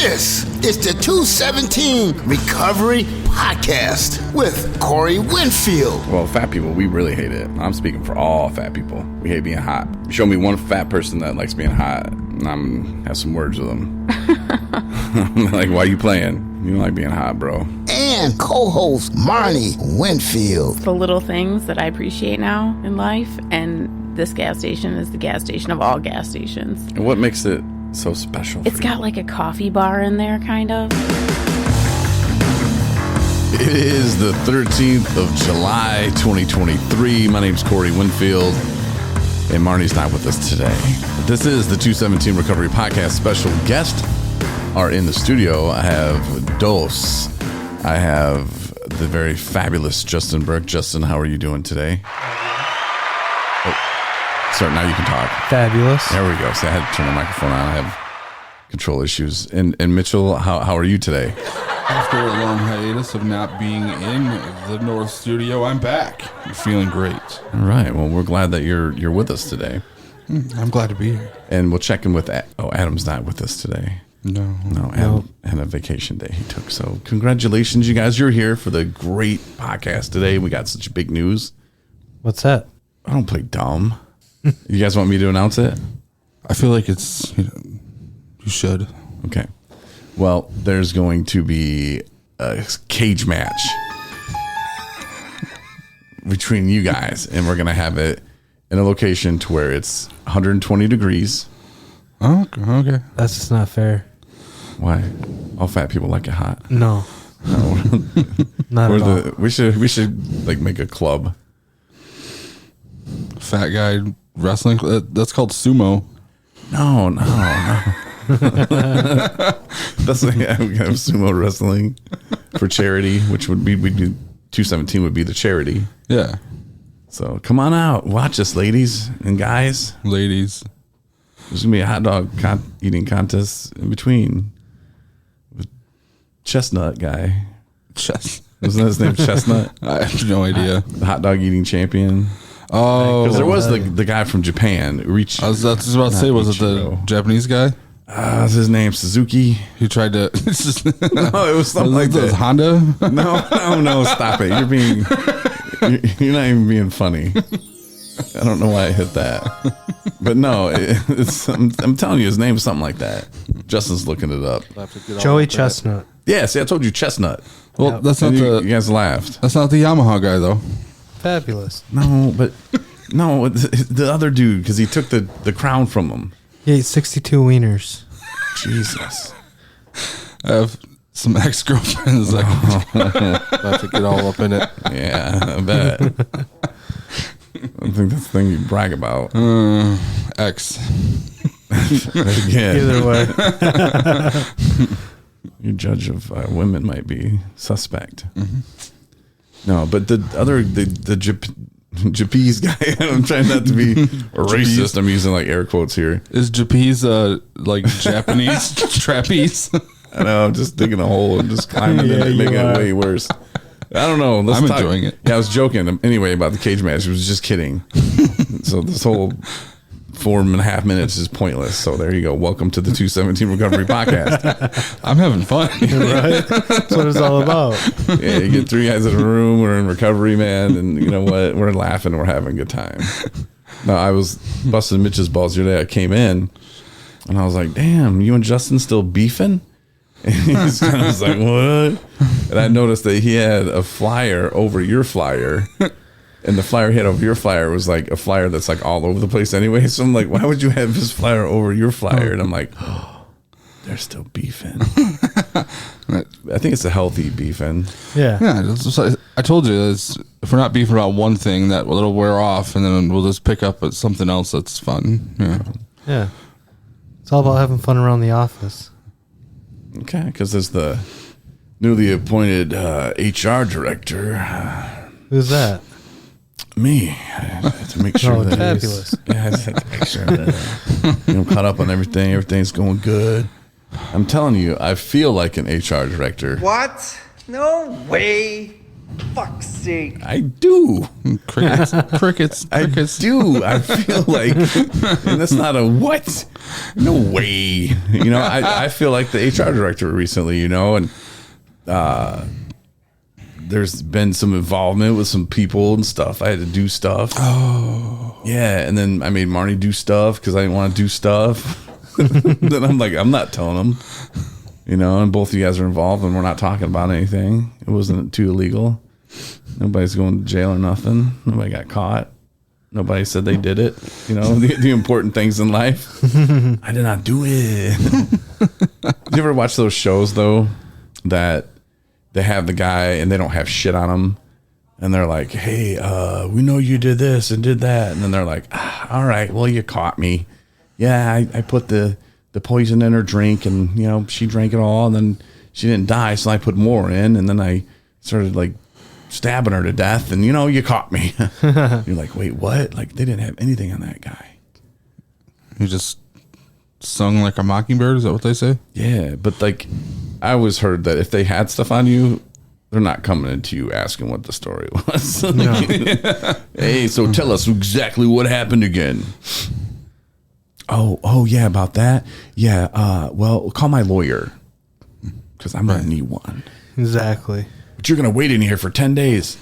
This is the 217 Recovery Podcast with Corey Winfield. Well, fat people, we really hate it. I'm speaking for all fat people. We hate being hot. Show me one fat person that likes being hot, and I'm gonna have some words with them. Like, why you playing? You don't like being hot, bro. And co-host Marnie Winfield. The little things that I appreciate now in life, and this gas station is the gas station of all gas stations. And what makes it so special? It's got like a coffee bar in there, kind of. It is the 13th of July, 2023. My name's Corey Winfield, and Marnie's not with us today. This is the 217 Recovery Podcast. Special guest are in the studio. I have Dos. I have the very fabulous Justin Burke. Justin, how are you doing today? Sorry, now you can talk. Fabulous. There we go. See, I had to turn the microphone on. I have control issues. And Mitchell, how are you today? After a long hiatus of not being in the North Studio, I'm back. I'm feeling great. All right. Well, we're glad that you're with us today. I'm glad to be here. And we'll check in with Adam's not with us today. No, Adam had a vacation day he took. So congratulations, you guys. You're here for the great podcast today. We got such big news. What's that? I don't play dumb. You guys want me to announce it? I feel like it's, you should. Okay. Well, there's going to be a cage match between you guys, and we're going to have it in a location to where it's 120 degrees. Oh, okay. That's just not fair. Why? All fat people like it hot. No. Not at all. We should like make a club. Fat guy wrestling, that's called sumo. No. That's like, yeah, we have sumo wrestling for charity, which would be 217 would be the charity. Yeah. So come on out, watch us, ladies and guys. Ladies. There's gonna be a hot dog eating contest in between with Chestnut guy. Wasn't his name Chestnut? I have no idea. The hot dog eating champion. Oh, because there was the guy from Japan. I was about to say, was it the Japanese guy? What's his name? Suzuki. He tried to. No, it was something like that. Honda. No! Stop it! You're not even being funny. I don't know why I hit that, but no, I'm telling you, his name is something like that. Justin's looking it up. Joey Chestnut. Yeah, see, I told you Chestnut. Well, Yep. that's not you guys laughed. That's not the Yamaha guy, though. Fabulous. No, the other dude, because he took the crown from him. He ate 62 wieners. Jesus. I have some ex-girlfriends about to get all up in it. Yeah, I bet. I think that's the thing you brag about. Ex. Again. Either way. Your judge of women might be suspect. Mm-hmm. No, but the Japanese guy, I'm trying not to be racist. I'm using like air quotes here. Is Japanese like Japanese trapeze? I know, I'm just digging a hole and just climbing in it, making it way worse. I don't know. I'm enjoying it. Yeah, I was joking. Anyway, about the cage match. I was just kidding. So this whole 4.5 minutes is pointless. So there you go. Welcome to the 217 Recovery Podcast. I'm having fun. Right? That's what it's all about. Yeah, you get three guys in a room. We're in recovery, man. And you know what? We're laughing. We're having a good time. No, I was busting Mitch's balls the other day. I came in and I was like, damn, you and Justin still beefing? And he was kind of like, what? And I noticed that he had a flyer over your flyer. And the flyer he had over your flyer was like a flyer that's like all over the place anyway. So I'm like, why would you have his flyer over your flyer? And I'm like, oh, they're still beefing. I think it's a healthy beefing. Yeah. Yeah. I told you, if we're not beefing about one thing, that it'll wear off, and then we'll just pick up at something else that's fun. Yeah. Yeah. It's all about having fun around the office. Okay, because there's the newly appointed HR director. Who's that? Me. I had to make sure Oh, that fabulous. Yeah, I just had to make sure that I'm caught up on everything. Everything's going good. I'm telling you, I feel like an HR director. What? No way. fuck's sake. I do. Crickets. I do. I feel like, and that's not a what? No way. You know, I feel like the HR director recently, you know, and there's been some involvement with some people and stuff. I had to do stuff. Oh. Yeah, and then I made Marnie do stuff because I didn't want to do stuff. Then I'm like, I'm not telling them. You know, and both of you guys are involved and we're not talking about anything. It wasn't too illegal. Nobody's going to jail or nothing. Nobody got caught. Nobody said they did it. You know, the important things in life. I did not do it. Did you ever watch those shows, though, that they have the guy and they don't have shit on him? And they're like, hey, we know you did this and did that. And then they're like, all right, well, you caught me. Yeah, I put the poison in her drink and, you know, she drank it all and then she didn't die. So I put more in and then I started like stabbing her to death and, you know, you caught me. You're like, wait, what? Like they didn't have anything on that guy. You just sung like a mockingbird. Is that what they say? Yeah. But like I always heard that if they had stuff on you, they're not coming into you asking what the story was. Hey, so tell us exactly what happened again. Oh, yeah, about that. Yeah, well, call my lawyer because I'm going to need one. Exactly. But you're going to wait in here for 10 days.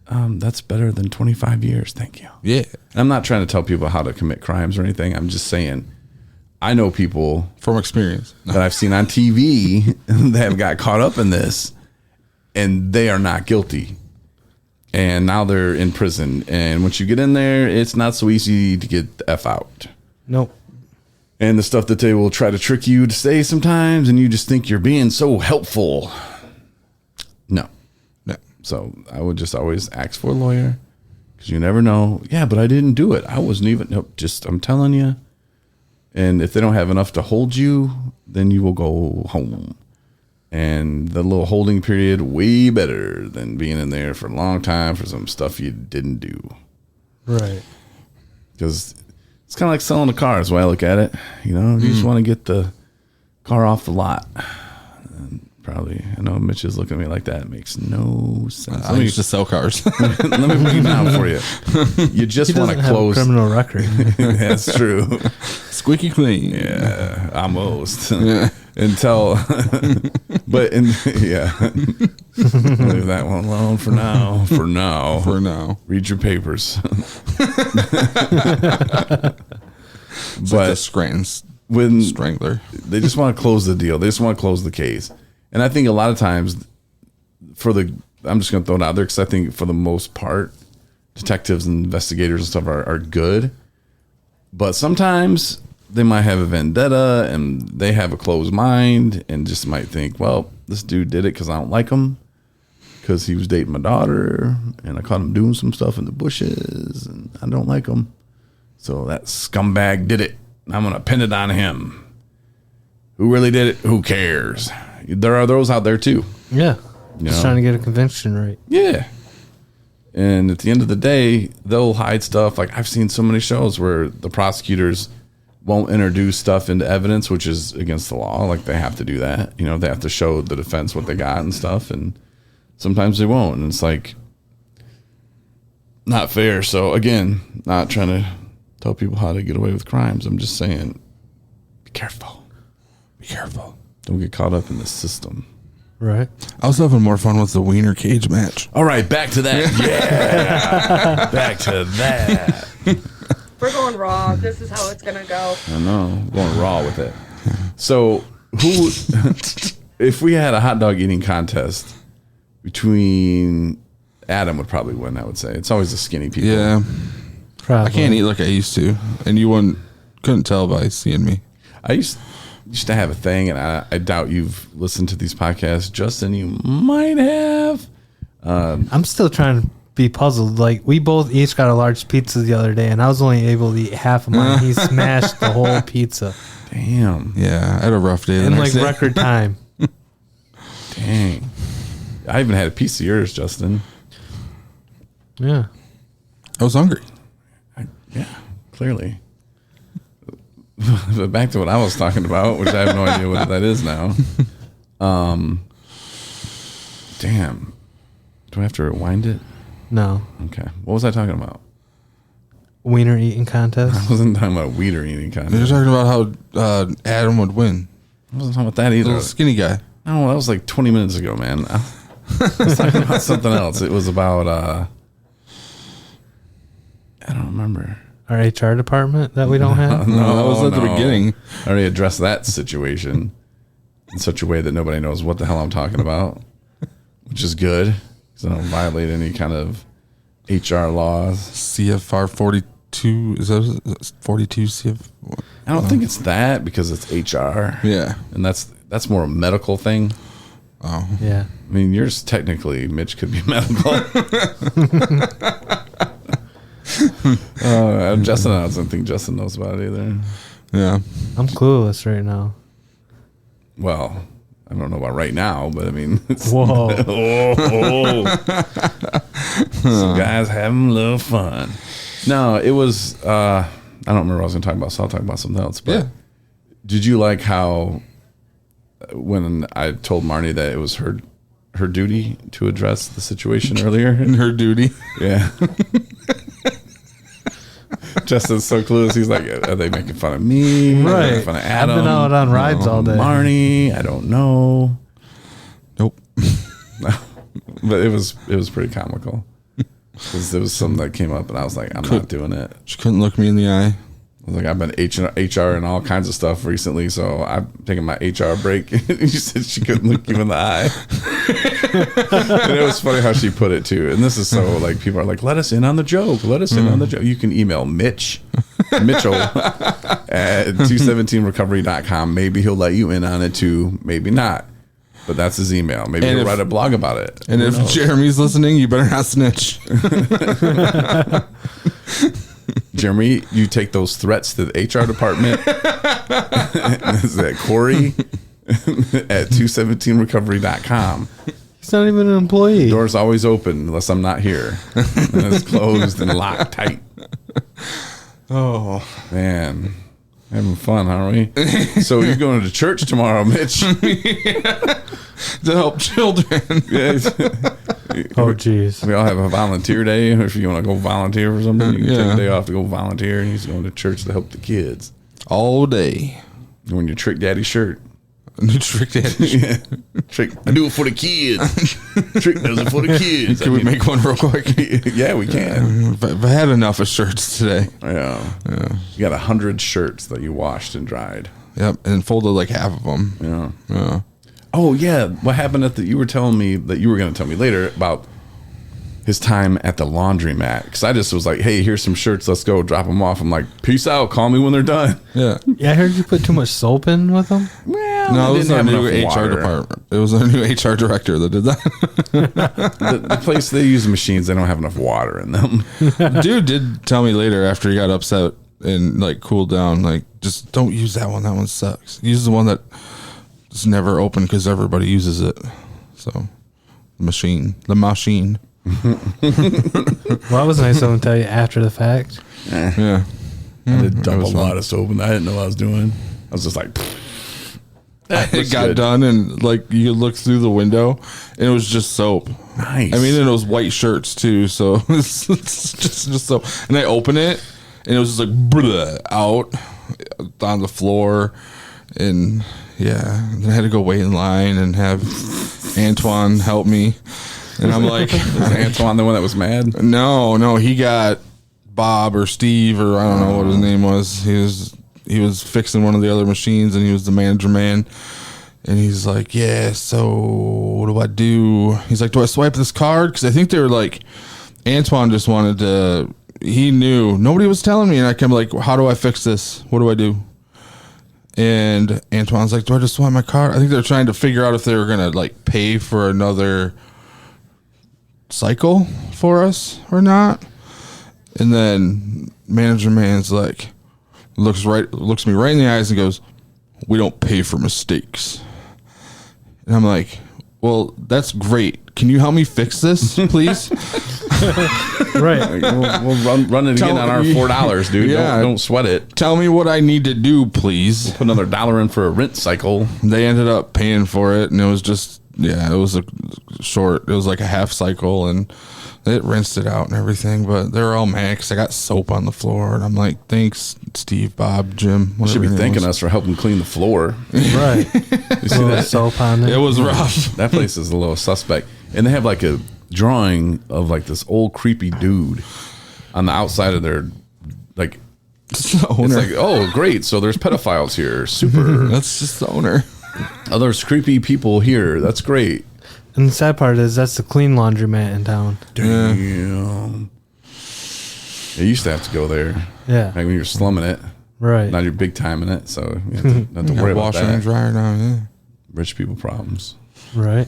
That's better than 25 years. Thank you. Yeah. I'm not trying to tell people how to commit crimes or anything. I'm just saying I know people From experience. that I've seen on TV that have got caught up in this and they are not guilty. And now they're in prison. And once you get in there, it's not so easy to get the F out. Nope. And the stuff that they will try to trick you to say sometimes, and you just think you're being so helpful. No. So I would just always ask for a lawyer because you never know. Yeah, but I didn't do it. I wasn't even. Nope, just I'm telling you. And if they don't have enough to hold you, then you will go home. And the little holding period, way better than being in there for a long time for some stuff you didn't do. Right. Because it's kind of like selling a car is the way I look at it. You know, you just want to get the car off the lot. And probably, I know Mitch is looking at me like that. It makes no sense. I used to sell cars. Let me break it down for you. You just want to close. Have a criminal record. That's true. Squeaky clean. Yeah, almost. Until, but yeah, leave that one alone for now. For now, read your papers. It's like the Scranton Strangler. They just want to close the deal. They just want to close the case. And I think a lot of times I'm just going to throw it out there because I think for the most part, detectives and investigators and stuff are good. But sometimes they might have a vendetta and they have a closed mind and just might think, well, this dude did it because I don't like him because he was dating my daughter and I caught him doing some stuff in the bushes and I don't like him. So that scumbag did it. I'm going to pin it on him. Who really did it? Who cares? There are those out there too. Yeah. You Just know? trying to get a conviction right. Yeah. And at the end of the day, they'll hide stuff. Like I've seen so many shows where the prosecutors won't introduce stuff into evidence, which is against the law. Like they have to do that. You know, they have to show the defense what they got and stuff. And sometimes they won't. And it's like not fair. So again, not trying to tell people how to get away with crimes. I'm just saying, be careful. Be careful. Don't get caught up in the system. Right. I was having more fun with the wiener cage match. All right, back to that. Yeah. Back to that. We're going raw. This is how it's gonna go. I know. I'm going raw with it. So, if we had a hot dog eating contest between Adam would probably win, I would say. It's always the skinny people. Yeah. Probably. I can't eat like I used to. And you couldn't tell by seeing me. I used to have a thing, and I doubt you've listened to these podcasts. Justin, you might have. I'm still trying to be puzzled. Like, we both each got a large pizza the other day, and I was only able to eat half of mine. He smashed the whole pizza Damn. Yeah, I had a rough day. in like record time. Dang. I even had a piece of yours, Justin. Yeah. I was hungry. Yeah, clearly. But back to what I was talking about, which I have no idea what that is now. Damn. Do I have to rewind it? No. Okay. What was I talking about? Wiener eating contest. I wasn't talking about wiener eating You're contest. talking about how Adam would win. I wasn't talking about that The either. little skinny guy. No, that was like 20 minutes ago, man. I was talking about something else. It was about, I don't remember. Our HR department that we don't have. No, that was at the beginning. I already addressed that situation in such a way that nobody knows what the hell I'm talking about, which is good because I don't violate any kind of HR laws. CFR 42. Is that 42 CF? I don't think it's that because it's HR. Yeah. And that's more a medical thing. Oh. Yeah. I mean, yours technically, Mitch, could be medical. Justin, I don't think Justin knows about it either. Yeah. I'm clueless right now. Well, I don't know about right now, but I mean, it's, Whoa. Some guys having a little fun. No, it was, I don't remember what I was going to talk about, so I'll talk about something else. But Yeah. did you like how when I told Marnie that it was her duty to address the situation earlier? And her duty. Yeah. Justin's so clueless. He's like, are they making fun of me? Are they Right. making fun of I've Adam? been out on rides all day. Marnie? I don't know. Nope. But it was pretty comical. Because there was something that came up and I was like, I'm not doing it. She couldn't look me in the eye. I was like, I've been HR and all kinds of stuff recently, so I'm taking my HR break. You said she couldn't look you in the eye. And it was funny how she put it too. And this is so like people are like, let us in on the joke. Let us in on the joke. You can email Mitchell at 217recovery.com. Maybe he'll let you in on it too. Maybe not. But that's his email. Maybe And he'll if- write a blog about it. And Who if knows? Jeremy's listening, you better not snitch. Jeremy, you take those threats to the HR department. Is that Corey at 217recovery.com. He's not even an employee. Door's always open unless I'm not here. And it's closed and locked tight. Oh. Man, having fun, aren't we? So you're going to church tomorrow, Mitch. To help children. Oh, jeez. We all have a volunteer day. If you want to go volunteer for something, you can take Yeah. a day off to go volunteer. And he's going to church to help the kids. All day. Doing your Trick Daddy shirt. New trick daddy. Yeah. Trick, I do it for the kids. Trick does it for the kids. Can we make one real quick? Yeah, we can. I've had enough of shirts today. Yeah. You got 100 shirts that you washed and dried. Yep, and folded like half of them. Yeah. Yeah. Oh yeah, what happened at the? You were telling me that you were going to tell me later about his time at the laundromat. Because I just was like, hey, here's some shirts. Let's go drop them off. I'm like, peace out. Call me when they're done. Yeah. Yeah, I heard you put too much soap in with them. Well, No, they it was didn't our have new enough HR water. department. It was our new HR director that did that. The place they use machines, they don't have enough water in them. Dude did tell me later after he got upset and like cooled down, like, just don't use that one. That one sucks. Use the one that is never open because everybody uses it. So, the machine. Well, that was nice of him to tell you after the fact. Yeah. I did dump a was lot fun. of soap, and I didn't know what I was doing. I was just like, It got done, and like you could look through the window, and it was just soap. Nice. I mean, and it was white shirts too, so it's just soap. And I open it, and it was just like bleh, out on the floor, and yeah, and I had to go wait in line and have Antoine help me. And I'm like, Was Antoine the one that was mad? no, he got Bob or Steve or I don't know what his name was. He was fixing one of the other machines, and he was the manager man. And he's like, yeah, so what do I do? He's like, do I swipe this card? Because I think they were like, Antoine just wanted to, he knew. Nobody was telling me. And I kept like, how do I fix this? What do I do? And Antoine's like, do I just swipe my card? I think they're trying to figure out if they were going to like pay for another cycle for us or not. And then manager man's like, looks me right in the eyes and goes, we don't pay for mistakes. And I'm like, well, that's great. Can you help me fix this, please? Right. We'll run it again on our $4, dude. Yeah. Don't sweat it. Tell me what I need to do, please. Put another $1 in for a rent cycle. They ended up paying for it, and it was just it was a short. It was like a half cycle, and it rinsed it out and everything. But they were all mad because I got soap on the floor, and I'm like, thanks, Steve, Bob, Jim. You should be whatever your name thanking was. us for helping clean the floor. Right. You see that? Soap on there. It was rough. That place is a little suspect. And they have like a drawing of like this old creepy dude on the outside of their, like, It's the owner. it's like, oh, great. So there's pedophiles here. Super. That's just the owner. Oh, there's creepy people here. That's great. And the sad part is that's the clean laundromat in town. Damn. You used to have to go there. Yeah. Like when you're slumming it. Right. Now you're big time in it. So you have to, not to worry about Washer and that. dryer now. Yeah. Rich people problems. Right.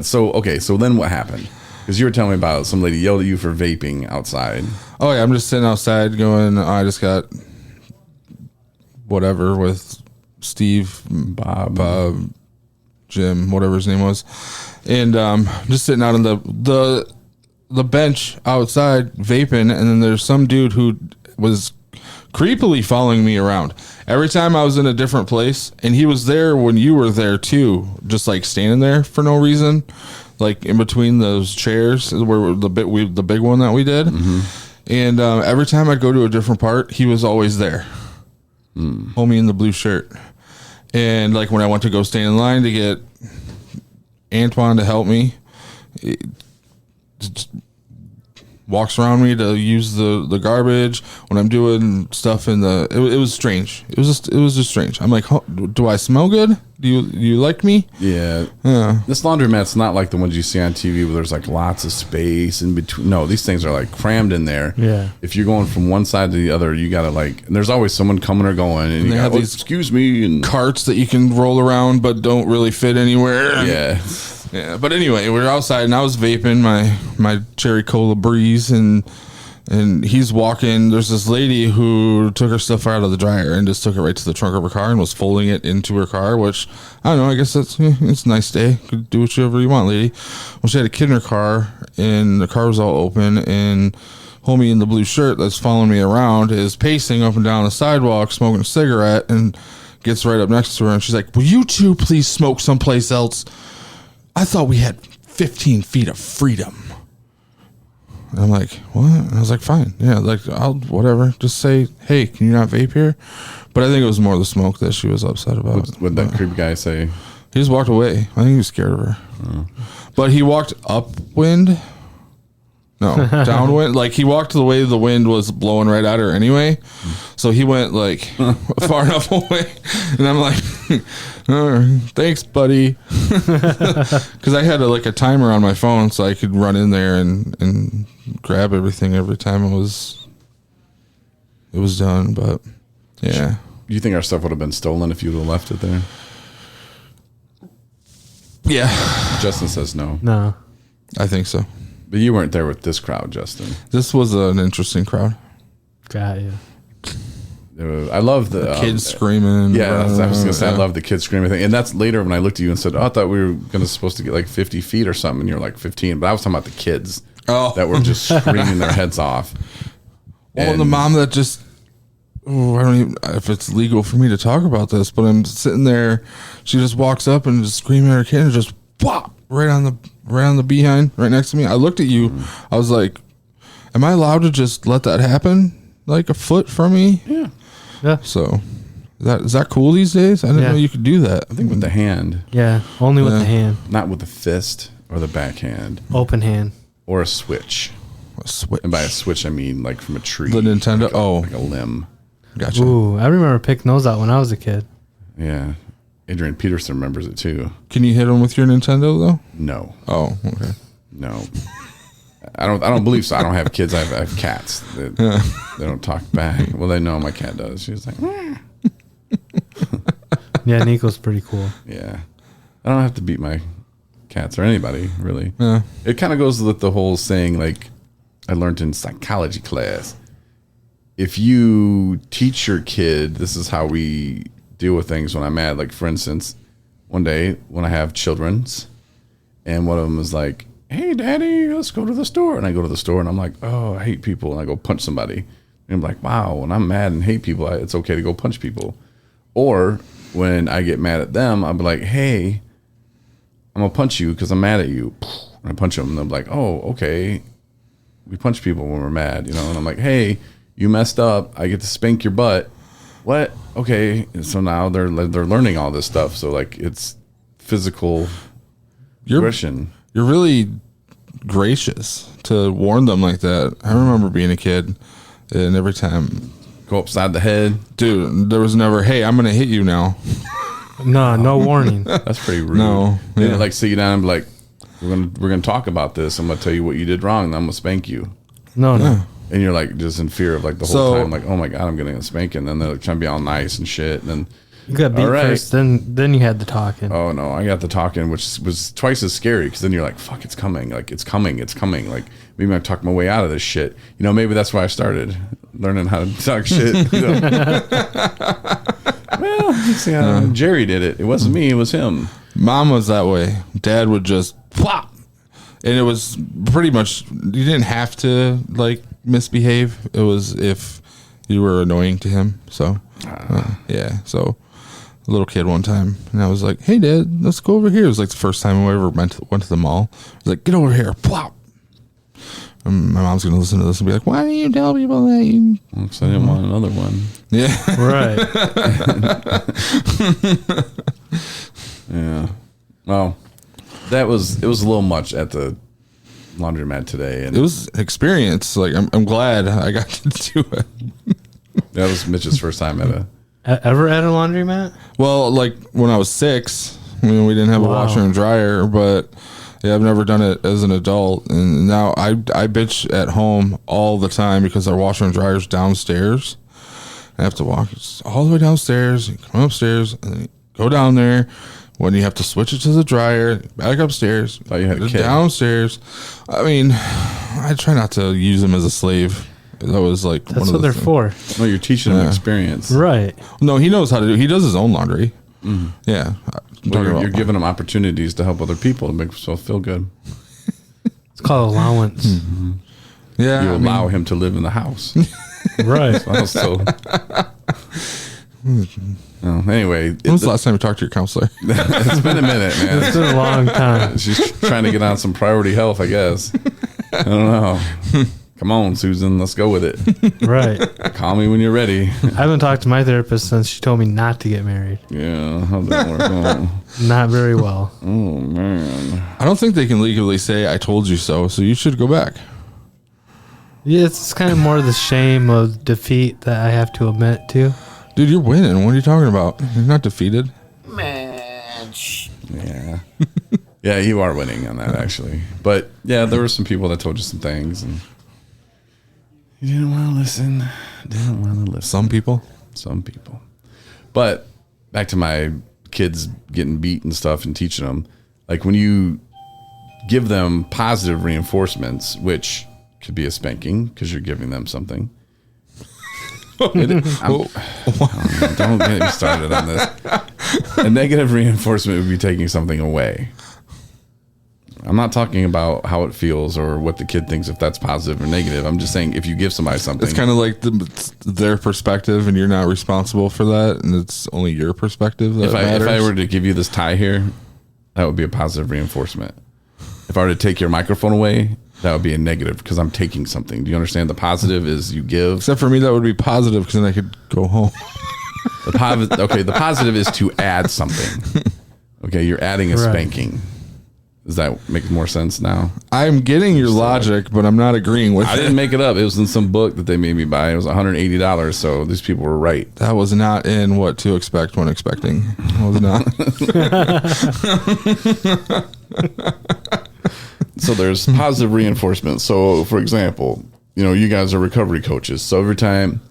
So then what happened? Because you were telling me about some lady yelled at you for vaping outside. Oh yeah, I'm just sitting outside going, I just got whatever with Steve, Bob, Jim, whatever his name was, and just sitting out on the bench outside vaping, and then there's some dude who was creepily following me around every time I was in a different place, and he was there when you were there too, just like standing there for no reason, like in between those chairs where the big one that we did. And every time I'd go to a different part, he was always there. Homie in the blue shirt. And like when I went to go stand in line to get Antoine to help me, it just walks around me to use the garbage when I'm doing stuff in the. It was strange. It was just strange. I'm like, do I smell good? Do you like me? Yeah. This laundromat's not like the ones you see on TV where there's like lots of space in between. No, these things are like crammed in there. Yeah. If you're going from one side to the other, you gotta like. And there's always someone coming or going, and you they gotta, have these excuse me, and Carts that you can roll around but don't really fit anywhere. yeah. Yeah, but anyway, we were outside and I was vaping my cherry cola breeze, and he's walking. There's this lady who took her stuff out of the dryer and just took it right to the trunk of her car and was folding it into her car, which I don't know, I guess it's a nice day. Could do whatever you want, lady. Well, she had a kid in her car and the car was all open, and homie in the blue shirt that's following me around is pacing up and down the sidewalk smoking a cigarette, and gets right up next to her and she's like, will you two please smoke someplace else? I thought we had 15 feet of freedom. And I'm like, what? And I was like, fine. Yeah, like, I'll, whatever. Just say, hey, can you not vape here? But I think it was more the smoke that she was upset about. What'd that creepy guy say? He just walked away. I think he was scared of her. But he walked upwind. No, downwind. Like, he walked the way the wind was blowing right at her anyway. So he went, like, far enough away. And I'm like, thanks, buddy. Because I had a timer on my phone so I could run in there and grab everything every time it was done. But, yeah. Do you think our stuff would have been stolen if you would have left it there? Yeah, Justin says no. No. I think so. But you weren't there with this crowd, Justin. This was an interesting crowd. Got you. I love the Kids screaming. Yeah, I was going to say, I yeah. love the kids screaming thing. And that's later when I looked at you and said, oh, I thought we were supposed to get like 50 feet or something. And you're like 15. But I was talking about the kids that were just screaming their heads off. Well, the mom that just, I don't even, if it's legal for me to talk about this, but I'm sitting there. She just walks up and just screaming at her kid and just whop right on the behind, right next to me. I looked at you. I was like, am I allowed to just let that happen like a foot from me? Yeah. Yeah. So is that cool these days? I didn't know you could do that. I think with the hand, Yeah. Only with the hand. not with the fist or the backhand Open hand. or a switch. A switch. And by a switch, I mean like from a tree. The Nintendo. Like a limb. Gotcha. Ooh, I remember picking those out when I was a kid. Yeah. Adrian Peterson remembers it too. Can you hit them with your Nintendo though? No. Oh, okay. No. I don't believe so. I don't have kids. I have cats. They don't talk back. Well, they know my cat does. She's like, Yeah, Nico's pretty cool. yeah. I don't have to beat my cats or anybody, really. Yeah. It kind of goes with the whole saying, like I learned in psychology class. If you teach your kid, this is how we deal with things when I'm mad. Like, for instance, one day when I have children's, and one of them is like, hey, Daddy, let's go to the store. And I go to the store, and I'm like, oh, I hate people. And I go punch somebody. And I'm like, wow, when I'm mad and hate people, it's okay to go punch people. Or when I get mad at them, I'll be like, hey, I'm gonna punch you because I'm mad at you. And I punch them, and they're like, oh, okay. We punch people when we're mad, you know. And I'm like, hey, you messed up. I get to spank your butt. What? Okay. And so now they're learning all this stuff. So like it's physical aggression. You're really gracious to warn them like that. I remember being a kid, and every time, Go upside the head. dude, there was never, hey, I'm gonna hit you now. No warning. That's pretty rude. No, They yeah. didn't like sit you down and be like, we're gonna talk about this. I'm gonna tell you what you did wrong, and I'm gonna spank you. No. And you're like just in fear of like the whole So- time, like, oh my god, I'm getting a spanking. And then they're like, trying to be all nice and shit. And then You got beat All right. first, then you had the talking. oh no, I got the talking, which was twice as scary because then you're like, fuck, it's coming, like it's coming. Like maybe I talk my way out of this shit. You know, maybe that's why I started learning how to talk shit. You know? Well, you see how Jerry did it. It wasn't me, it was him. Mom was that way. Dad would just plop, and it was pretty much, you didn't have to like misbehave. It was if you were annoying to him. So yeah. So a little kid one time, and I was like, hey Dad, let's go over here. It was like the first time I ever went to the mall. I was like, get over here, plop. And my mom's gonna listen to this and be like, why do you tell people that you? Because I didn't want another one. Yeah. Right. Yeah. Well, it was a little much at the laundromat today, and It was an experience. Like I'm glad I got to do it. that was Mitch's first time at a. Ever at a laundromat? Well, like when I was 6, I mean, we didn't have a Wow. washer and dryer, but yeah, I've never done it as an adult. And now I bitch at home all the time because our washer and dryer's downstairs. I have to walk all the way downstairs, and come upstairs, and then go down there. When you have to switch it to the dryer, back upstairs, Thought you had a kid. downstairs. I mean, I try not to use them as a slave. That was like That's one of what the they're things. for. No, you're teaching them experience. Right. No, he knows how to do. He does his own laundry. Yeah, I'm Well, talking you're about- giving them opportunities to help other people to make themselves feel good. It's called allowance. Yeah, You I mean, allow him to live in the house. Right. So, anyway, when was the last time you talked to your counselor? it's been a minute, man. It's been a long time. She's trying to get on some priority health, I guess. I don't know. Come on, Susan, let's go with it. Right. Call me when you're ready. I haven't talked to my therapist since she told me not to get married. Yeah, how'd that work out? Not very well. Oh, man. I don't think they can legally say "I told you so," so you should go back. Yeah, it's kind of more the shame of defeat that I have to admit to. Dude, you're winning. What are you talking about? You're not defeated. Yeah. Yeah, you are winning on that, actually. But, yeah, there were some people that told you some things, and you didn't want to listen. Didn't want to listen. Some people. Some people. But back to my kids getting beat and stuff and teaching them, like when you give them positive reinforcements, which could be a spanking because you're giving them something. Don't get me started on this. A negative reinforcement would be taking something away. I'm not talking about how it feels or what the kid thinks, if that's positive or negative. I'm just saying if you give somebody something. It's kind of like their perspective, and you're not responsible for that, and it's only your perspective that if matters. I were to give you this tie here, that would be a positive reinforcement. If I were to take your microphone away, that would be a negative because I'm taking something. Do you understand? The positive is you give. Except for me, that would be positive because then I could go home. The positive is to add something. Okay, you're adding a Right. spanking. Does that make more sense now? I'm getting your logic, but I'm not agreeing with I it. didn't make it up. It was in some book that they made me buy. It was $180. So these people were right. That was not in What to Expect When Expecting. It was not. So there's positive reinforcement. So for example, you guys are recovery coaches. So every time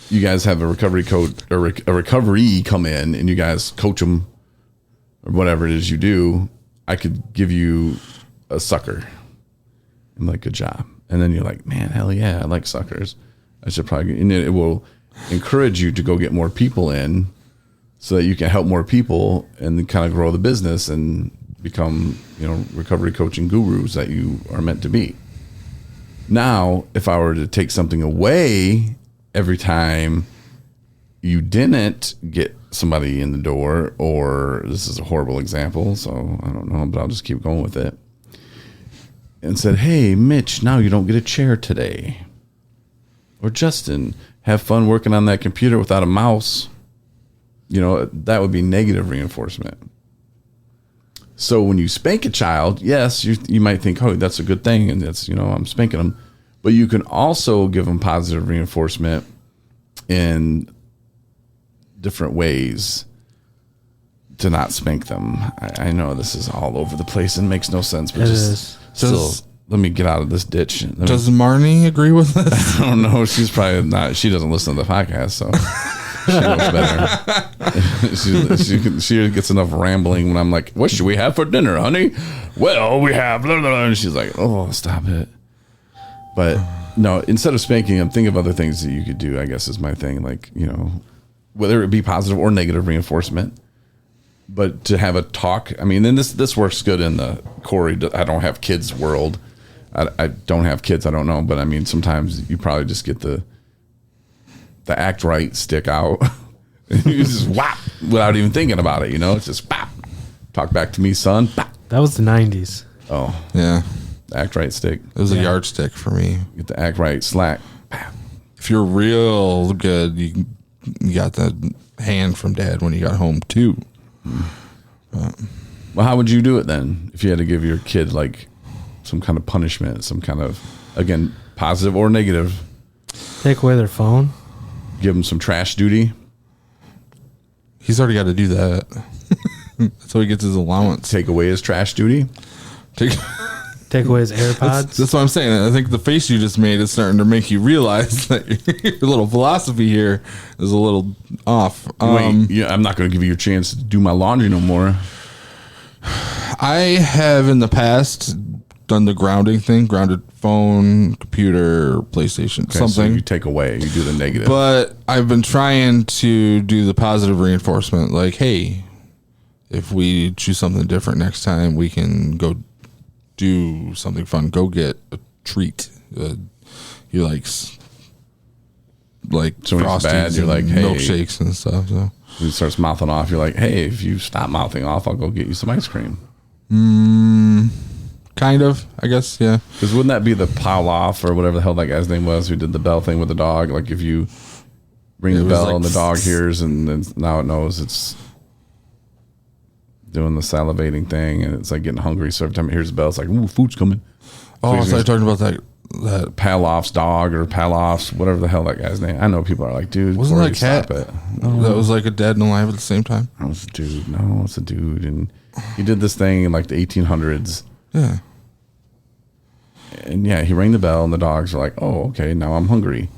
you guys have a recovery coach or a recovery come in and you guys coach them or whatever it is you do, I could give you a sucker. I'm like, good job. And then you're like, man, hell yeah, I like suckers. I should probably, and it will encourage you to go get more people in so that you can help more people and then kind of grow the business and become, recovery coaching gurus that you are meant to be. Now, if I were to take something away every time you didn't get somebody in the door, or this is a horrible example, so I don't know, but I'll just keep going with it. And said, hey, Mitch, now you don't get a chair today. Or Justin, have fun working on that computer without a mouse. That would be negative reinforcement. So when you spank a child, yes, you might think, oh, that's a good thing, and that's, I'm spanking them. But you can also give them positive reinforcement in different ways to not spank them. I know this is all over the place and makes no sense, but let me get out of this ditch. Does Marnie agree with this? I don't know. She's probably not. She doesn't listen to the podcast, so she knows better. she gets enough rambling when I'm like, what should we have for dinner, honey? Well, we have blah, blah, blah. And she's like, oh, stop it. But no, instead of spanking, I'm thinking of other things that you could do, I guess is my thing. Like, whether it be positive or negative reinforcement, but to have a talk. I mean, then this works good in the Corey, I don't have kids world. I don't have kids. I don't know. But I mean, sometimes you probably just get the act right stick out. You just whap without even thinking about it. It's just bop. Talk back to me, son. Bop. That was the 90s. Oh, yeah. The act right stick. It was a yardstick for me. Get the act right slack. Bop. If you're real good, you got the hand from Dad when you got home too. Well, how would you do it then if you had to give your kid like some kind of punishment, some kind of, again, positive or negative? Take away their phone. Give them some trash duty. He's already got to do that. That's how he gets his allowance. Take away his trash duty. Take away his AirPods. That's what I'm saying. I think the face you just made is starting to make you realize that your little philosophy here is a little off. I'm not going to give you a chance to do my laundry no more. I have in the past done the grounding thing, grounded phone, computer, PlayStation, Okay, something. So you take away, you do the negative. But I've been trying to do the positive reinforcement. Like, hey, if we choose something different next time, we can go do something fun. Go get a treat. You like so when it's Frosties, bad, you're like, and hey, milkshakes and stuff. So he starts mouthing off. You're like, hey, if you stop mouthing off, I'll go get you some ice cream. kind of, I guess, yeah. Because wouldn't that be the pile off or whatever the hell that guy's name was who did the bell thing with the dog? Like if you ring the bell and the dog hears and then now it knows it's doing the salivating thing and it's like getting hungry. So every time it hears the bell, it's like, ooh, food's coming. Oh, so you're talking about that Palof's dog or Palof's, whatever the hell that guy's name. I know people are like, dude, wasn't Corey, that cat? stop it. That was like a dead and alive at the same time. I was a dude. No, it's a dude. And he did this thing in like the 1800s. Yeah. And yeah, he rang the bell and the dogs are like, oh, okay, now I'm hungry.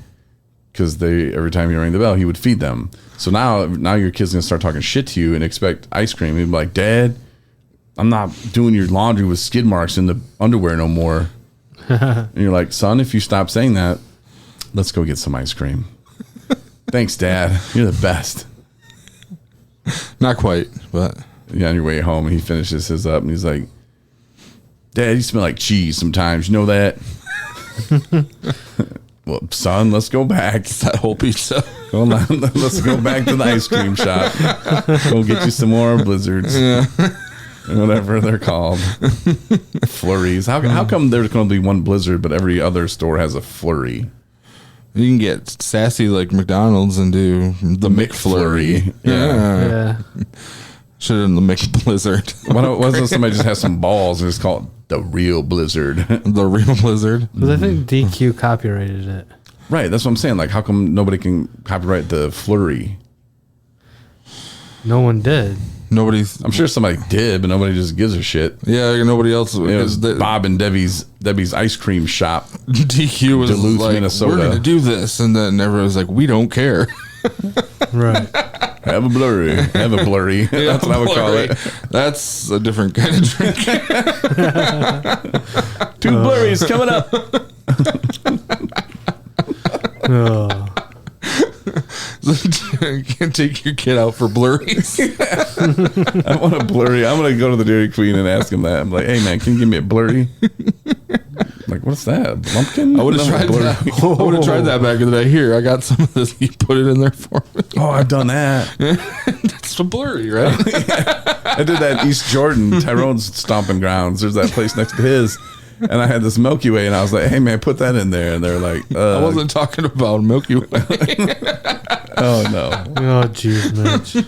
Because every time he rang the bell, he would feed them. So now your kid's going to start talking shit to you and expect ice cream. He'd be like, Dad, I'm not doing your laundry with skid marks in the underwear no more. And you're like, son, if you stop saying that, let's go get some ice cream. Thanks, Dad. You're the best. Not quite, but Yeah, on your way home, he finishes his up and he's like, Dad, you smell like cheese sometimes. You know that? Well, son, let's go back. that whole pizza. Hold on, let's go back to the ice cream shop. Go get you some more blizzards. Yeah. Whatever they're called. Flurries. How come there's going to be one blizzard, but every other store has a flurry? You can get sassy like McDonald's and do the McFlurry. Yeah. Should have done the McBlizzard. Why doesn't somebody just have some balls and just call it the real blizzard? The real blizzard. Because I think DQ copyrighted it. Right, that's what I'm saying. Like, how come nobody can copyright the flurry? No one did. I'm sure somebody did, but nobody just gives a shit. Yeah, nobody else. It was Bob and Debbie's ice cream shop. DQ was Duluth, like, Minnesota. we're going to do this. And then everyone was like, we don't care. Right. Have a blurry. Have a blurry. That's what I would call it. That's a different kind of drink. 2 blurries coming up. Oh. You can't take your kid out for blurries. I want a blurry. I'm going to go to the Dairy Queen and ask him that. I'm like, hey, man, can you give me a blurry? Like, what's that? Lumpkin? I would have tried that. I would have tried that back in the day. Here, I got some of this. You put it in there for me. Oh, I've done that. That's so blurry, right? I did that in East Jordan, Tyrone's stomping grounds. There's that place next to his. And I had this Milky Way, and I was like, hey, man, put that in there. And they're like, I wasn't talking about Milky Way. oh, no. Oh, jeez, Mitch.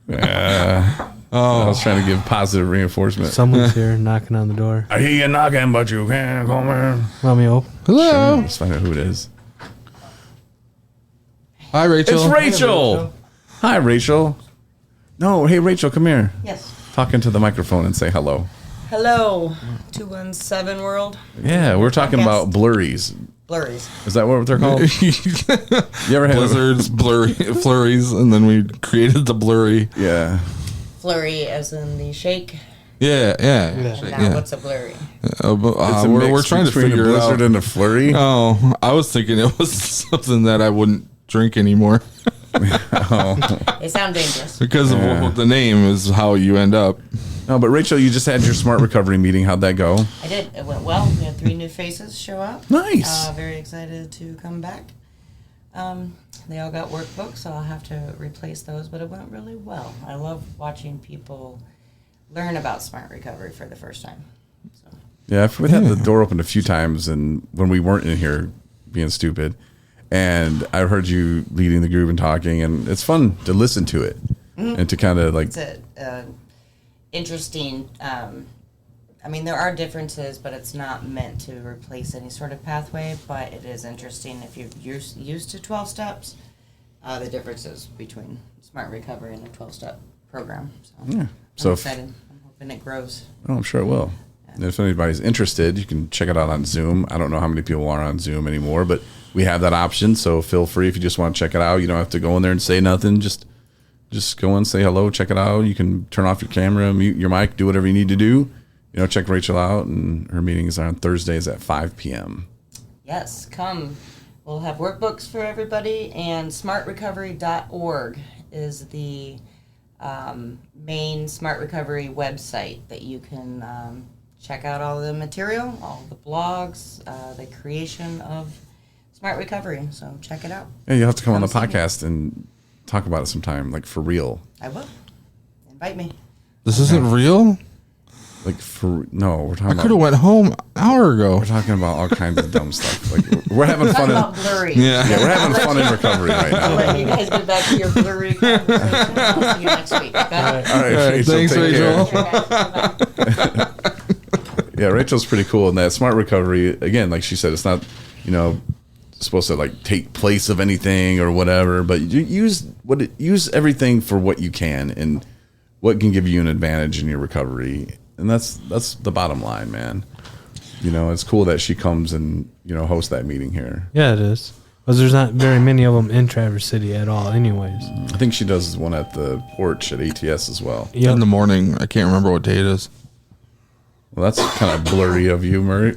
Yeah. I was trying to give positive reinforcement. Someone's here knocking on the door. I hear you knocking, but you can't come in. Want me to open? Hello. Sure, let's find out who it is. Hi, Rachel. It's Rachel. Hi, Rachel. No, hey, Rachel, come here. Yes. Talk into the microphone and say hello. Hello, 217 World. Yeah, we're talking Podcast. about blurries. Blurries. Is that what they're called? You ever had Blizzards, flurries, and then we created the blurry. Yeah. Flurry as in the shake. Yeah. Now what's a blurry? It's a We're mix trying to between figure a it blizzard out. and a flurry. Oh, I was thinking it was something that I wouldn't drink anymore They sound dangerous. because of what the name is how you end up. No, but Rachel, you just had your smart recovery meeting. How'd that go? I did. It went well. We had 3 new faces show up. Nice. Very excited to come back. They all got workbooks, so I'll have to replace those, but it went really well. I love watching people learn about smart recovery for the first time. So. Yeah, we've had the door open a few times, and when we weren't in here being stupid, and I heard you leading the group and talking, and it's fun to listen to it and to kind of like. It's a interesting. I mean, there are differences, but it's not meant to replace any sort of pathway. But it is interesting if you're used to 12 steps, the differences between smart recovery and a 12-step program. So, Yeah. I'm So excited. I'm hoping it grows. Oh, I'm sure it will. And if anybody's interested, you can check it out on Zoom. I don't know how many people are on Zoom anymore, but we have that option. So feel free if you just want to check it out. You don't have to go in there and say nothing. Just go in, say hello, check it out. You can turn off your camera, mute your mic, do whatever you need to do. You know, check Rachel out, and her meetings are on Thursdays at 5 p.m. Yes, come. We'll have workbooks for everybody, and smartrecovery.org is the main smart recovery website that you can check out all the material, all the blogs, the creation of smart recovery. So check it out. Yeah, you'll have to come on the see me. podcast and talk about it sometime, like for real. I will. Invite me. This isn't real? Like no, we're talking I about. could have went home an hour ago. We're talking about all kinds of dumb stuff. Like we're having Talk fun. about blurry. Yeah. Yeah, we're having fun in recovery right I'll now. let you guys get back to your blurry conversation. I'll see you next week. Okay? All right, All right, Rachel, thanks, take care. Rachel. Okay, guys. Bye-bye. Yeah, Rachel's pretty cool. And that smart recovery, again, like she said, it's not, supposed to like take place of anything or whatever, but you use everything for what you can and what can give you an advantage in your recovery. And that's the bottom line, man. It's cool that she comes and, hosts that meeting here. Yeah, it is. Because there's not very many of them in Traverse City at all anyways. I think she does one at the porch at ATS as well. Yep. In the morning. I can't remember what day it is. Well, that's kind of blurry of you, Murray.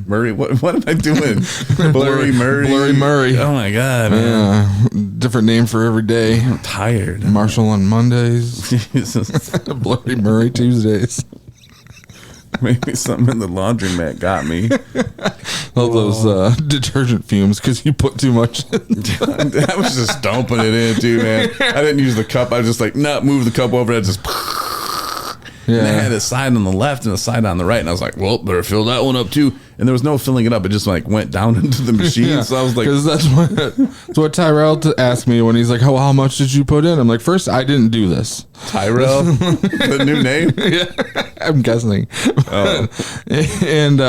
Murray, what am I doing? Blurry Murray. Blurry Murray. Oh my God, man. Yeah. Different name for every day. I'm tired. Marshall on Mondays. Jesus. Blurry Murray Tuesdays. Maybe something in the laundromat got me. All those detergent fumes because you put too much in. I was just dumping it in too, man. I didn't use the cup. I was just like, move the cup over. I just. Yeah. And I had a side on the left and a side on the right, and I was like, well, better fill that one up too. And there was no filling it up. It just like went down into the machine. Yeah, so I was like, because that's what Tyrell asked me when he's like, how much did you put in? I'm like, first, I didn't do this. Tyrell, the new name. Yeah, I'm guessing. Oh. And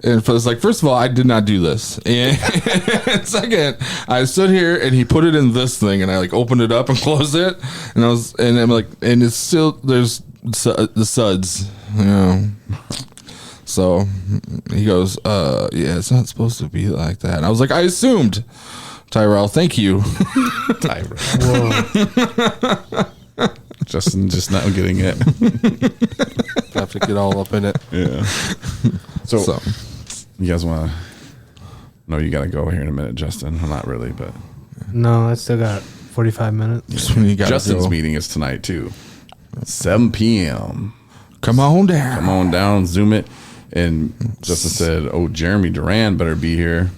it was like, first of all, I did not do this. And second, I stood here and he put it in this thing, and I like opened it up and closed it, and I'm like, and it's still there's the suds, So he goes, yeah, it's not supposed to be like that. And I was like, I assumed. Tyrell, thank you. Tyrell. Justin just not getting it. Have to get all up in it. Yeah. So. You guys want to? No, you got to go here in a minute, Justin. Well, not really, but No, I still got 45 minutes. Just when you gotta Justin's go. meeting is tonight too, 7 p.m. Come on down. Come on down, Zoom it. And Justin said, "Oh, Jeremy Duran better be here."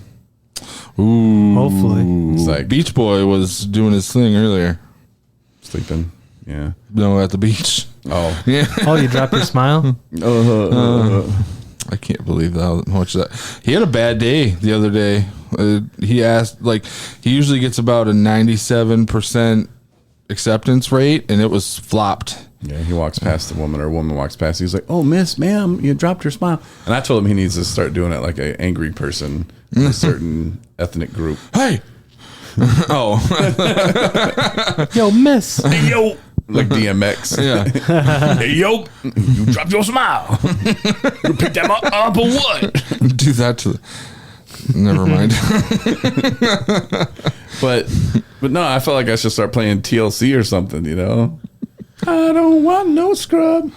Ooh. Hopefully. It's like Beach Boy was doing his thing earlier. sleeping. Yeah. No, at the beach. Oh. Yeah. Oh, you dropped your smile? I can't believe how much that. He had a bad day the other day. He asked, like, he usually gets about a 97% acceptance rate, and it was flopped. Yeah, he walks past the woman, or a woman walks past. He's like, "Oh, miss, ma'am, you dropped your smile." And I told him he needs to start doing it like an angry person in a certain ethnic group. Hey. Oh. Yo, miss. Hey, yo. Like DMX. Yeah. Hey, yo, you dropped your smile. You picked that up or what? Do that to the. Never mind. But no, I felt like I should start playing TLC or something, you know? I don't want no scrub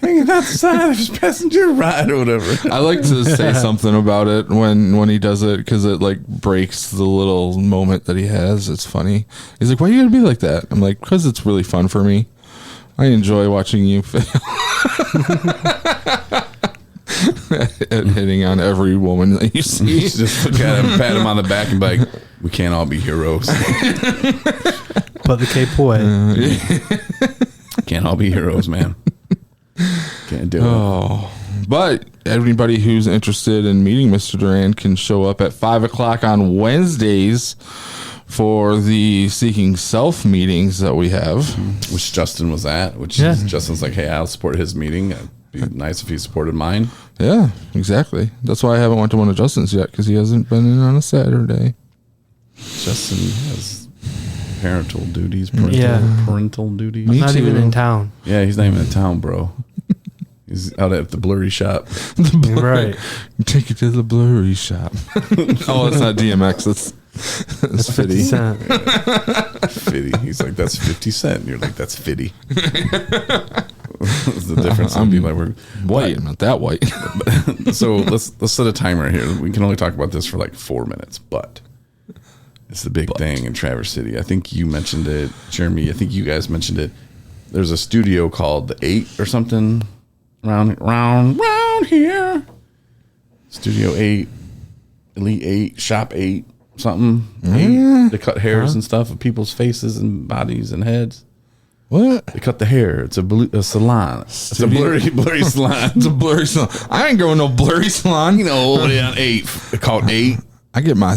hanging out the side of his passenger ride or whatever. I like to say something about it when he does it, because it like breaks the little moment that he has. It's funny. He's like, "Why are you gonna be like that?" I'm like, "Because it's really fun for me. I enjoy watching you fail." At hitting on every woman that you see. Just look at him, pat him on the back, and be like, "We can't all be heroes. But the Cape Boy. Can't all be heroes, man. Can't do it." Oh, but everybody who's interested in meeting Mr. Duran can show up at 5:00 on Wednesdays for the Seeking Self meetings that we have. Which Justin was at. Justin's like, "Hey, I'll support his meeting. It'd be nice if he supported mine." Yeah, exactly. That's why I haven't went to one of Justin's yet, because he hasn't been in on a Saturday. Justin has parental duties, parental duties. Me Not too. even in town. Yeah, he's not even in town, bro. He's out at the blurry shop. Right. Take it to the blurry shop. Oh, it's not DMX. That's 50 Fitty. Cent. Fitty. He's like, "That's 50 Cent." And you're like, "That's Fitty." That's the difference. I'm Be like, we're white. I'm not that white. So let's set a timer here. We can only talk about this for like 4 minutes, but it's the big thing in Traverse City. I think you mentioned it, Jeremy. I think you guys mentioned it. There's a studio called the 8 or something round here. Studio 8, Elite 8, Shop 8, something. 8. They cut hairs and stuff of people's faces and bodies and heads. What? They cut the hair. It's a salon. It's a blurry salon. It's a blurry salon. I ain't going no blurry salon. You know, over there on 8. They're called 8. I get my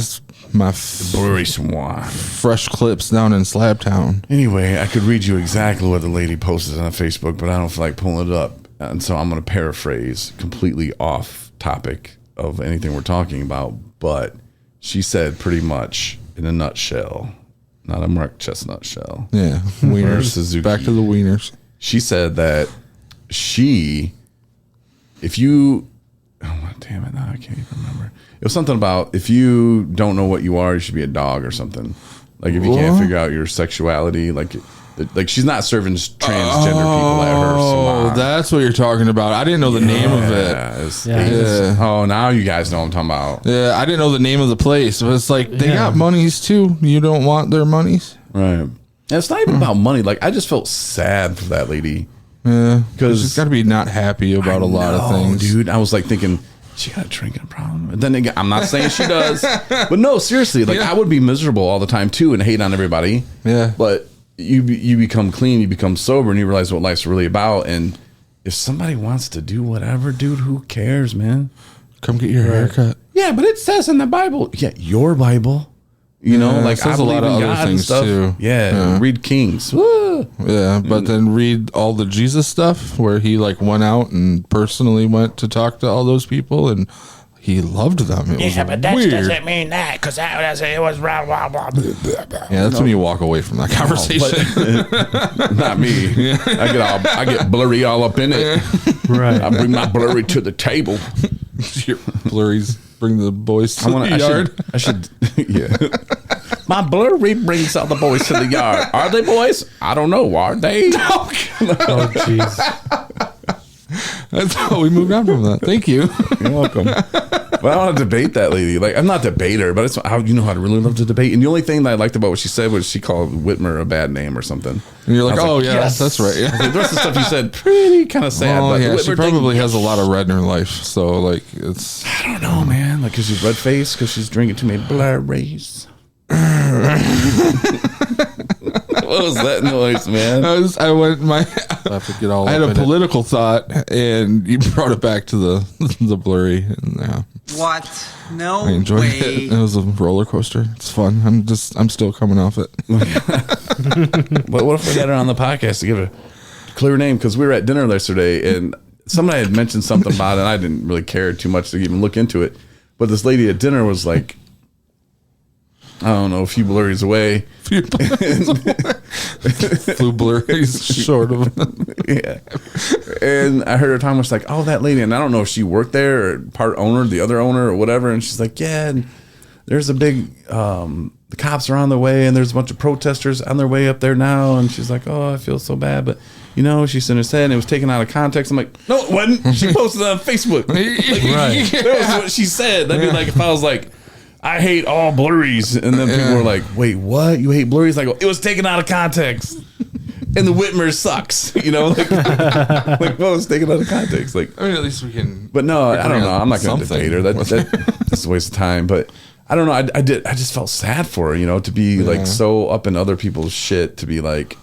Blurry salon. fresh clips down in Slabtown. Anyway, I could read you exactly what the lady posted on Facebook, but I don't feel like pulling it up. And so I'm going to paraphrase completely off topic of anything we're talking about. But she said pretty much in a nutshell, not a Mark Chestnut shell. Yeah, Wieners Suzuki. Back to the wieners. She said that if you, oh, damn it, now I can't even remember. It was something about if you don't know what you are, you should be a dog or something. Like if you can't figure out your sexuality, like she's not serving transgender people at her salon. Oh, that's what you're talking about. I didn't know the name of it. Yeah. Oh, now you guys know what I'm talking about. Yeah, I didn't know the name of the place. But it's like, they got monies too. You don't want their monies? Right. And it's not even about money. Like, I just felt sad for that lady. Yeah. Because she's got to be not happy about a lot of things. Dude, I was like thinking, she got a drinking problem. And then again, I'm not saying she does. But no, seriously, like I would be miserable all the time too and hate on everybody. Yeah. But you become clean, you become sober, and you realize what life's really about. And if somebody wants to do whatever, dude, who cares, man? Come get your haircut. Yeah, but it says in the Bible. Yeah, your Bible. You know, Yeah, like it says I a believe lot of in other God and things, stuff. too. Yeah, read Kings. Woo. Yeah, but then read all the Jesus stuff where he like went out and personally went to talk to all those people and he loved them. It was but that weird. doesn't mean that because it was blah, blah, blah, blah, blah, blah. Yeah, that's when you walk away from that conversation. But not me. I get blurry all up in it. Right. I bring my blurry to the table. Your blurries bring the boys to the yard. I should yeah. My blurry brings all the boys to the yard. Are they boys? I don't know. Are they? Oh, jeez. That's how we moved on from that. Thank you. You're welcome. But I want to debate that lady. Like, I'm not a debater, but it's how you know how to really love to debate. And the only thing that I liked about what she said was she called Whitmer a bad name or something. And you're like, I was oh, like, yeah, yes. that's right. Yeah. The rest of the stuff you said, pretty kind of sad. Oh, but yeah, the she Whitmer probably thing, has a lot of red in her life. So, like, it's... I don't know, man. Like, because she's red faced, because she's drinking too many blurries. What was that noise, man? I have to get all I had up a in it. political thought, and you brought it back to the blurry. And, yeah, What? No I enjoyed way. it. It was a roller coaster. It's fun. I'm still coming off it. But what if we got her on the podcast to give a clear name? Because we were at dinner yesterday, and somebody had mentioned something about it, and I didn't really care too much to even look into it. But this lady at dinner was like, I don't know, a few blurries away. Flew blurries short of. Yeah. And I heard her talking, was like, oh, that lady. And I don't know if she worked there or part owner, the other owner or whatever. And she's like, yeah, and there's a big, the cops are on their way and there's a bunch of protesters on their way up there now. And she's like, oh, I feel so bad. But, you know, she said and it was taken out of context. I'm like, no, it wasn't. She posted it on Facebook. Like, that was what she said. That'd be like if I was like, I hate all blurries. And then people were like, wait, what? You hate blurries? Like, it was taken out of context. And the Whitmer sucks. You know? Like well, it's taken out of context. Like, I mean, at least we can. But no, I don't know. I'm not going to something. debate her. That's a waste of time. But I don't know. I just felt sad for her, you know, to be like so up in other people's shit, to be like,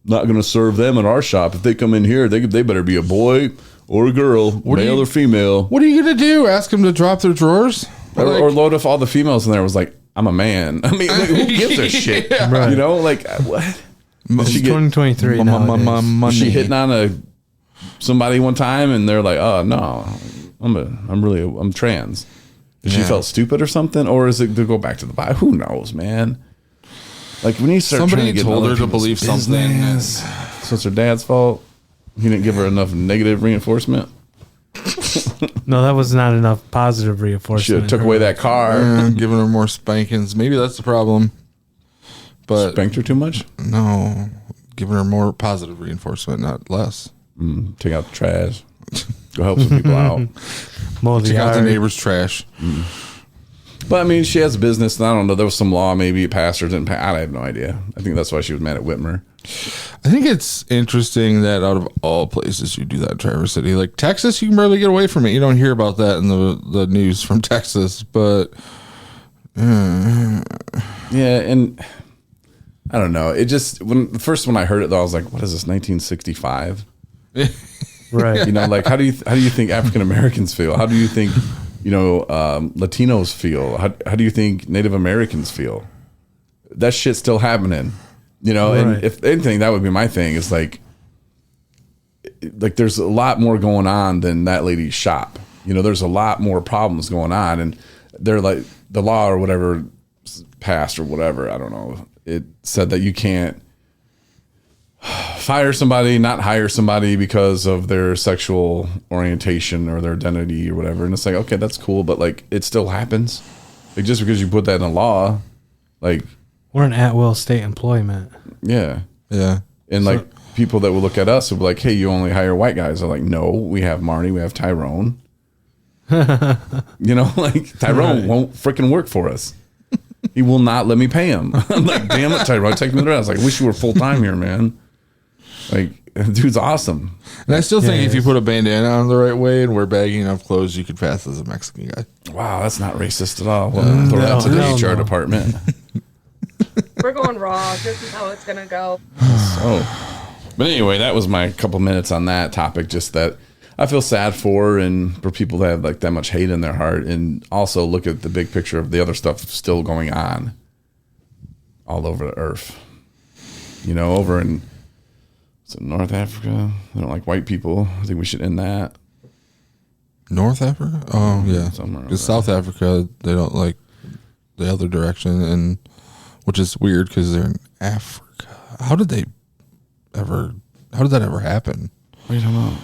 not going to serve them in our shop. If they come in here, they better be a boy or a girl, male or female. What are you gonna do? Ask them to drop their drawers? Or load if all the females in there was like, I'm a man. I mean, like, who gives a shit? Right. You know, like what? It's 2023 nowadays. Was she hitting on somebody one time and they're like, oh no, I'm trans. Did she felt stupid or something, or is it to go back to the Bible? Who knows, man? Like when you start Somebody trying to get told other her to people's believe something. business, so it's her dad's fault. He didn't give her enough negative reinforcement. No, that was not enough positive Should reinforcement. have took away that car. Giving her more spankings. Maybe that's the problem. But Spanked her too much. no, giving her more positive reinforcement, not less. Take out the trash. Go help some people out. Mow the Check out the yard. neighbor's trash. But I mean, she has a business, and I don't know. There was some law, maybe it passed or didn't pass. I have no idea. I think that's why she was mad at Whitmer. I think it's interesting that out of all places you do that in Traverse City, like Texas, you can barely get away from it. You don't hear about that in the news from Texas, but Yeah, and I don't know. It just when when I heard it though, I was like, "What is this? 1965?" Right. You know, like how do you think African Americans feel? How do you think Latinos feel? How do you think Native Americans feel? That shit's still happening. You know, Right. and if anything, that would be my thing. Is like there's a lot more going on than that lady's shop. You know, there's a lot more problems going on, and they're like the law or whatever passed or whatever. I don't know. It said that you can't fire somebody, not hire somebody because of their sexual orientation or their identity or whatever. And it's like, okay, that's cool, but like it still happens. Like just because you put that in a law, like We're an at-will state employment. yeah. yeah. And like people that will look at us will be like, hey, you only hire white guys. They're like, no, we have Marty, we have Tyrone. You know, like Tyrone won't freaking work for us. He will not let me pay him. I'm like, damn it, Tyrone, take me to the rest. Like, I wish you were full time here, man. Like, dude's awesome. And I still think Yeah, if you put a bandana on the right way and wear baggy enough clothes, you could pass as a Mexican guy. Wow, that's not racist at all. Well, throw that to the no, HR no. department. We're going raw. This is how it's gonna go. Oh, but anyway, that was my couple minutes on that topic. Just that I feel sad for, and for people that have like that much hate in their heart, and also look at the big picture of the other stuff still going on all over the earth. You know, over in North Africa, they don't like white people. I think we should end that. North Africa? Oh, yeah. Somewhere over Because South Africa, they don't like the other direction, and which is weird because they're in Africa. How did that ever happen? What are you talking about?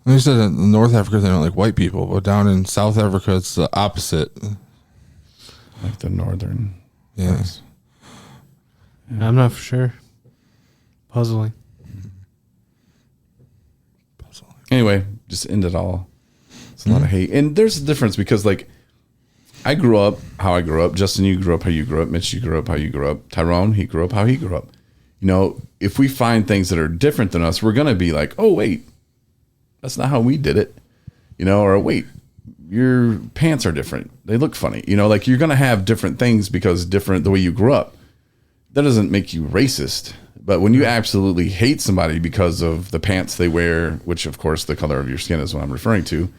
They said in North Africa they don't like white people, but down in South Africa it's the opposite. Like the northern. Yes. I'm not for sure. Puzzling. Anyway, just end it all. It's a lot of hate. And there's a difference because, like, I grew up how I grew up. Justin, you grew up how you grew up. Mitch, you grew up how you grew up. Tyrone, he grew up how he grew up. You know, if we find things that are different than us, we're going to be like, oh, wait, that's not how we did it. You know, or wait, your pants are different. They look funny. You know, like you're going to have different things because different the way you grew up. That doesn't make you racist. But when you absolutely hate somebody because of the pants they wear, which of course the color of your skin is what I'm referring to,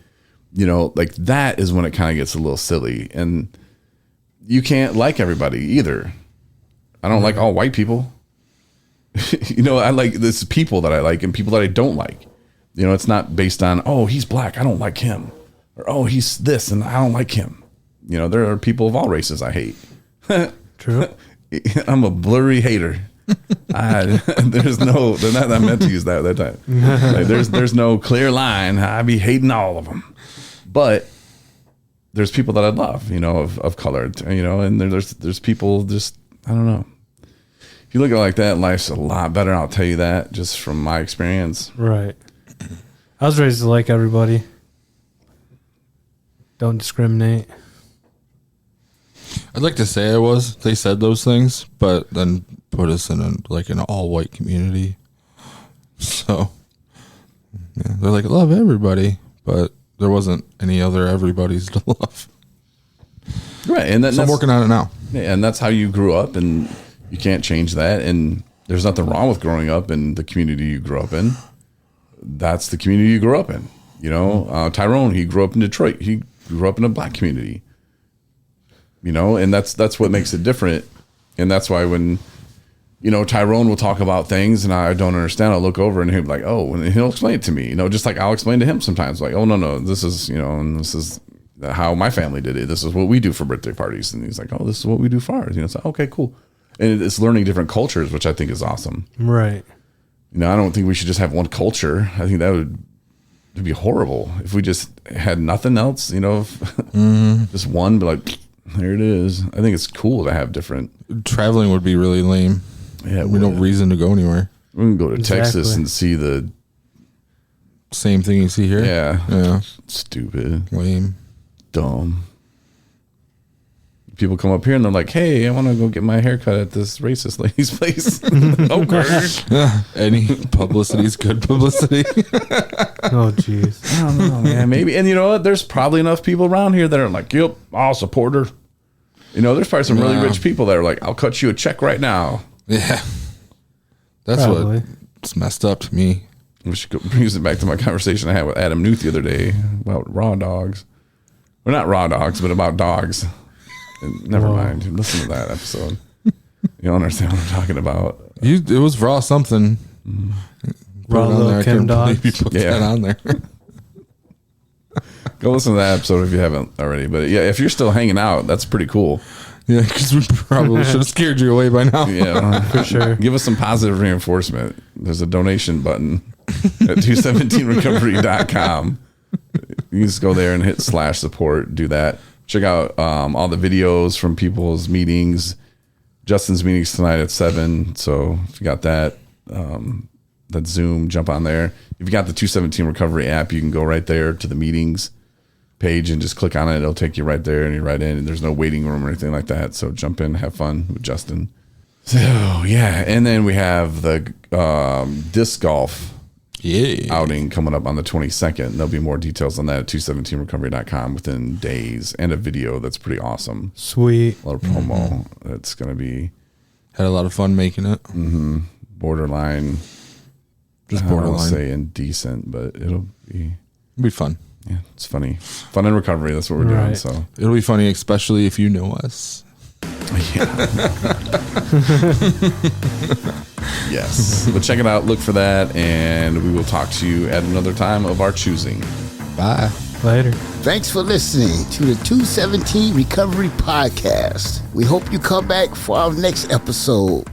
you know, like that is when it kind of gets a little silly. And you can't like everybody either. I don't like all white people. You know, I like this people that I like and people that I don't like. You know, it's not based on, oh, he's black, I don't like him. Or, oh, he's this and I don't like him. You know, there are people of all races I hate. True. I'm a blurry hater. There's no, they're not meant to use that time. Like, there's no clear line. I be hating all of them. But there's people that I love, you know, of color, you know, and there's people just, I don't know. If you look at it like that, life's a lot better. I'll tell you that just from my experience. Right. I was raised to like everybody. Don't discriminate. I'd like to say they said those things, but then put us in an all white community. So yeah, they're like, love everybody, but there wasn't any other everybody's to love. Right. And so I'm working on it now. Yeah, and that's how you grew up, and you can't change that. And there's nothing wrong with growing up in the community you grew up in. That's the community you grew up in. You know, Tyrone, he grew up in Detroit. He grew up in a black community. You know, and that's what makes it different. And that's why when, you know, Tyrone will talk about things and I don't understand, I'll look over and he'll be like, oh, and he'll explain it to me, you know, just like I'll explain to him sometimes, like, oh, no, this is, you know, and this is how my family did it. This is what we do for birthday parties. And he's like, oh, this is what we do for ours. You know, it's like, okay, cool. And it's learning different cultures, which I think is awesome. Right. You know, I don't think we should just have one culture. I think that would be horrible if we just had nothing else, you know, just one, but like, there it is. I think it's cool to have different. Traveling would be really lame. Yeah, we no reason to go anywhere. We can go to Texas and see the same thing you see here. Yeah. Stupid. Lame. Dumb. People come up here and they're like, hey, I want to go get my haircut at this racist lady's place. Okay. Any publicity is good publicity. Oh, jeez. I don't know, man. Maybe. And you know what? There's probably enough people around here that are like, yep, I'll support her. You know, there's probably some really rich people that are like, I'll cut you a check right now. Yeah. That's what's messed up to me. We should go brings it back to my conversation I had with Adam Newth the other day about raw dogs. Well, not raw dogs, but about dogs. And never mind. Listen to that episode. You don't understand what I'm talking about. It was raw something. Raw little Kim dog. You put that on there. Go listen to that episode if you haven't already. But yeah, if you're still hanging out, that's pretty cool. Yeah, because we probably should have scared you away by now. Yeah, for sure. Give us some positive reinforcement. There's a donation button at 217recovery.com. You just go there and hit /support. Do that. Check out all the videos from people's meetings. Justin's meetings tonight at 7. So if you got that Zoom, jump on there. If you got the 217 Recovery app, you can go right there to the meetings page and just click on it. It'll take you right there and you're right in. And there's no waiting room or anything like that. So jump in, have fun with Justin. So yeah, and then we have the disc golf outing coming up on the 22nd. There'll be more details on that at 217recovery.com within days, and a video that's pretty awesome. Sweet. A little promo that's going to be. Had a lot of fun making it. Borderline. Just I borderline. don't say indecent, but it'll be fun. Yeah, it's funny. Fun and recovery. That's what we're doing. So it'll be funny, especially if you know us. Yeah. Yes. But check it out. Look for that. And we will talk to you at another time of our choosing. Bye. Later. Thanks for listening to the 217 Recovery Podcast. We hope you come back for our next episode.